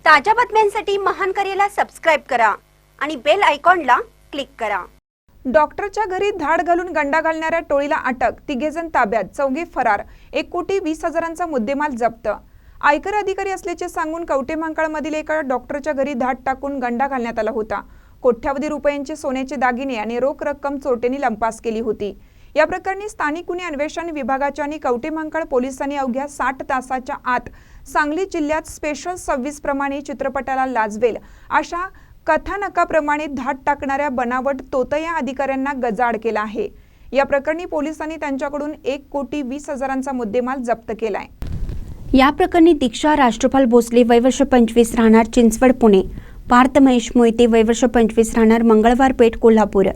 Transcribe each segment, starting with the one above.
ताज्या बातम्यांसाठी महान करेला सबस्क्राइब करा आणि बेल आयकॉनला क्लिक करा। डॉक्टरच्या घरी धाड घालून गंडा घालणाऱ्या टोळीला अटक, तिघेजण ताब्यात, चौघे फरार, 1,20,00,000चा मुद्देमाल जप्त। आयकर अधिकारी असल्याचे सांगून कवटेमहांकाळमधील एका डॉक्टरच्या घरी धाड टाकून गंडा घालण्यात आला होता। कोट्यावधी रुपयांचे सोन्याचे दागिने आणि रोख रक्कम चोरट्यांनी लंपास केली होती। या प्रकरणी स्थानिक गुन्हे अन्वेषण विभागाच्या आणि कवटेमहांकाळ पोलिसांनी अवघ्या 60 तासाच्या आत सांगली जिल्ह्यात स्पेशल सर्व्हिस प्रमाणे चित्रपटाला लाजवेल अशा कथानकाप्रमाणे धाड टाकणाऱ्या बनावट तोतया अधिकाऱ्यांना गजाआड केला आहे। या प्रकरणी पोलिसांनी त्यांच्याकडून 1,20,00,000चा मुद्देमाल जप्त केलाय। या प्रकरणी दीक्षा राष्ट्रपाल भोसले वय वर्ष 25 राहणार चिंचवड पुणे, पार्थ महेश मोहिते वय वर्ष 25 राहणार मंगळवार पेठ कोल्हापूर,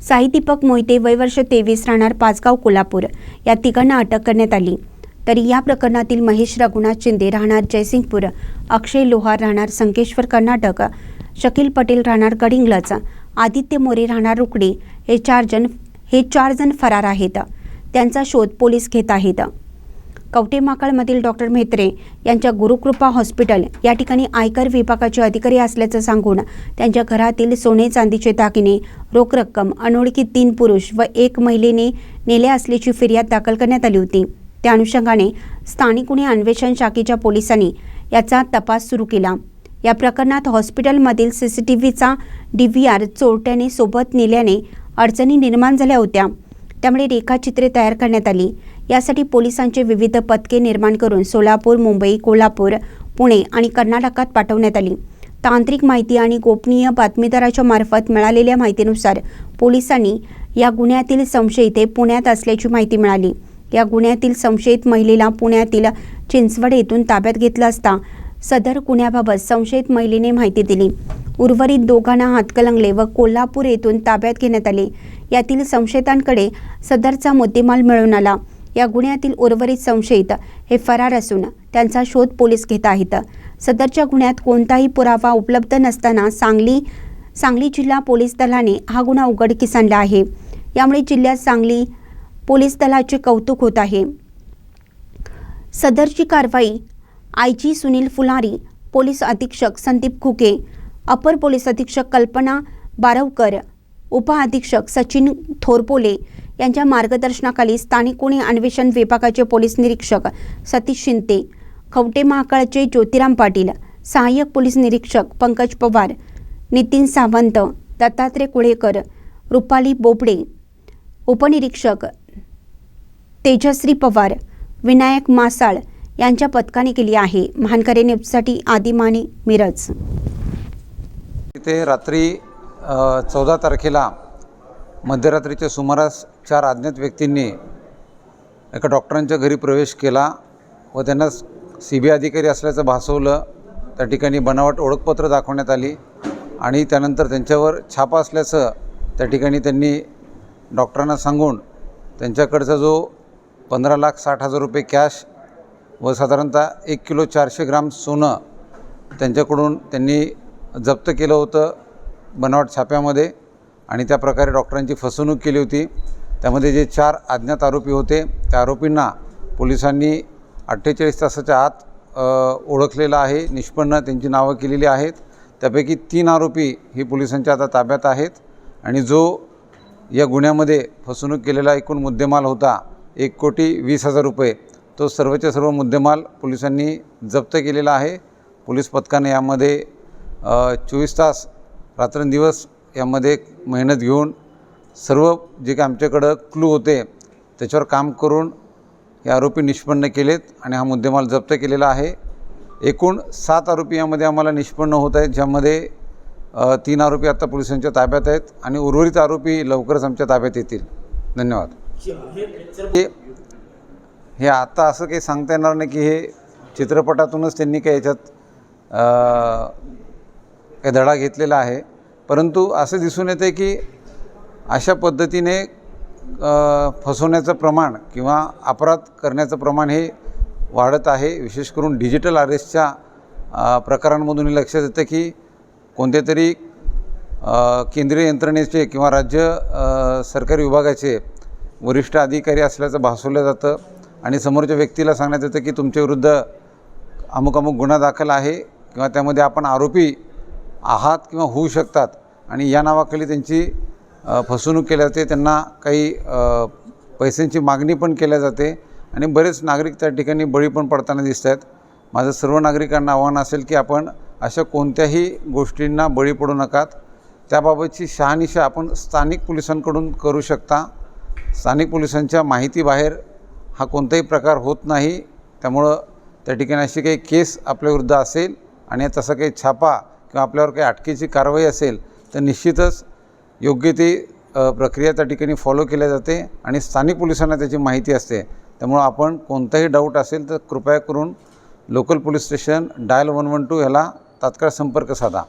साई दीपक मोहिते वय वर्ष 23 राहणार पाचगाव कोल्हापूर या तिघांना अटक करण्यात आली। तरी या प्रकरणातील महेश रघुनाथ शिंदे राहणार जयसिंगपूर, अक्षय लोहार राहणार संकेश्वर कर्नाटक, शकील पटेल राहणार गडिंग्लज, आदित्य मोरे राहणार रुकडी हे चार जण फरार आहेत। त्यांचा शोध पोलीस घेत आहेत। कवटेमहांकाळमधील डॉक्टर म्हेत्रे यांच्या गुरुकृपा हॉस्पिटल या ठिकाणी आयकर विभागाचे अधिकारी असल्याचं सांगून त्यांच्या घरातील सोने चांदीचे दागिने, रोख रक्कम अनोळखी 3 पुरुष व 1 महिलेने नेले असल्याची फिर्याद दाखल करण्यात आली होती। त्या अनुषंगाने स्थानिक गुन्हे अन्वेषण शाखेच्या पोलिसांनी याचा तपास सुरू केला। या प्रकरणात हॉस्पिटलमधील CCTVचा DVR चोरट्याने सोबत नेल्याने अडचणी निर्माण झाल्या होत्या, त्यामुळे रेखाचित्रे तयार करण्यात आली। यासाठी पोलिसांचे विविध पथके निर्माण करून सोलापूर, मुंबई, कोल्हापूर, पुणे आणि कर्नाटकात पाठवण्यात आली। तांत्रिक माहिती आणि गोपनीय बातमीदाराच्या मार्फत मिळालेल्या माहितीनुसार पोलिसांनी या गुन्ह्यातील संशयित हे पुण्यात असल्याची माहिती मिळाली। या गुन्ह्यातील संशयित महिलेला पुण्यातील चिंचवड येथून ताब्यात घेतलं असता सदर गुन्ह्याबाबत संशयित महिलेने माहिती दिली। उर्वरित दोघांना हातकलंगले व कोल्हापूर येथून ताब्यात घेण्यात आले। यातील संशयितांकडे सदरचा मुद्देमाल मिळून आला। या गुन्ह्यातील उर्वरित संशयित हे फरार असून त्यांचा शोध पोलीस घेत आहेत। सदरच्या गुन्ह्यात कोणताही पुरावा उपलब्ध नसताना सांगली जिल्हा पोलीस दलाने हा गुन्हा उघडकीस आणला आहे। यामुळे जिल्ह्यात सांगली पोलीस दलाचे कौतुक होत आहे। सदरची कारवाई IG सुनील फुलारी, पोलीस अधीक्षक संदीप खुके, अपर पोलीस अधीक्षक कल्पना बारवकर, उपअधीक्षक सचिन थोरपोले यांच्या मार्गदर्शनाखाली स्थानिक गुन्हे अन्वेषण विभागाचे पोलीस निरीक्षक सतीश शिंदे, कवटेमहांकाळचे ज्योतिराम पाटील, सहाय्यक पोलीस निरीक्षक पंकज पवार, नितीन सावंत, दत्तात्रय कुळेकर, रुपाली बोबडे, उपनिरीक्षक तेजश्री पवार, विनायक मासाळ यांच्या पथकाने केली आहे। महानकरे न्यूजसाठी आदिमानी, मिरज। इथे रात्री 14 तारखेला मध्यरात्रीच्या सुमारास 4 अज्ञात व्यक्तींनी एका डॉक्टरांच्या घरी प्रवेश केला व त्यांना CBI अधिकारी असल्याचं भासवलं। त्या ठिकाणी बनावट ओळखपत्र दाखवण्यात आली आणि त्यानंतर त्यांच्यावर छापा असल्याचं त्या ठिकाणी त्यांनी डॉक्टरांना सांगून त्यांच्याकडचा जो 15,60,000 रुपये कॅश व साधारणतः 1 किलो 400 ग्राम सोनं त्यांच्याकडून त्यांनी जप्त केलं होतं बनावट छाप्यामध्ये आणि त्या प्रकारे डॉक्टरांची फसवणूक केली होती। त्यामध्ये जे 4 अज्ञात आरोपी होते त्या आरोपींना पोलिसांनी 48 तासाच्या आत ओळखलेलं आहे। निष्पन्न त्यांची नावं केलेली आहेत। त्यापैकी 3 आरोपी ही पोलिसांच्या आता ताब्यात आहेत आणि जो या गुन्ह्यामध्ये फसवणूक केलेला एकूण मुद्देमाल होता 1,20,00,000 रुपये, तो सर्वच्या सर्व मुद्देमाल पोलिसांनी जप्त केलेला आहे। पोलीस पथकाने यामध्ये 24 तास रात्रंदिवस यामध्ये मेहनत घेऊन सर्व जे काही आमच्याकडं क्लू होते त्याच्यावर काम करून हे आरोपी निष्पन्न केलेत आणि हा मुद्देमाल जप्त केलेला आहे। एकूण 7 आरोपी यामध्ये आम्हाला निष्पन्न होत आहेत, ज्यामध्ये 3 आरोपी आता पोलिसांच्या ताब्यात आहेत आणि उर्वरित आरोपी लवकरच आमच्या ताब्यात येतील। धन्यवाद। हे आता असं काही सांगता येणार नाही की हे चित्रपटातूनच त्यांनी काही याच्यात काही धडा घेतलेला आहे, परंतु असं दिसून येते की अशा पद्धतीने फसवण्याचं प्रमाण किंवा अपराध करण्याचं प्रमाण हे वाढत आहे। विशेष करून डिजिटल अरेस्टच्या प्रकारांमधून लक्षात येतं की कोणत्या तरी केंद्रीय यंत्रणेचे किंवा राज्य सरकारी विभागाचे वरिष्ठ अधिकारी असल्याचं भासवलं जातं आणि समोरच्या व्यक्तीला सांगण्यात येतं की तुमच्या विरुद्ध अमुक अमुक गुन्हा दाखल आहे किंवा त्यामध्ये आपण आरोपी आहात किंवा होऊ शकतात आणि या नावाखाली त्यांची फसवणूक केली जाते, त्यांना काही पैशांची मागणी पण केल्या जाते आणि बरेच नागरिक त्या ठिकाणी बळी पण पडताना दिसत आहेत. माझं सर्व नागरिकांना आव्हान असेल की आपण अशा कोणत्याही गोष्टींना बळी पडू नकात. त्याबाबतची शहानिशा आपण स्थानिक पोलिसांकडून करू शकता. स्थानिक पोलिसांच्या माहितीबाहेर हा कोणताही प्रकार होत नाही. त्यामुळं त्या ठिकाणी अशी काही केस आपल्याविरुद्ध असेल आणि तसा काही छापा किंवा आपल्यावर काही अटकेची कारवाई असेल तर निश्चितच योग्य ती प्रक्रिया त्या ठिकाणी फॉलो केल्या जाते आणि स्थानिक पोलिसांना त्याची माहिती असते. त्यामुळं आपण कोणताही डाऊट असेल तर कृपया करून लोकल पोलीस स्टेशन डायल 112 ह्याला तात्काळ संपर्क साधा.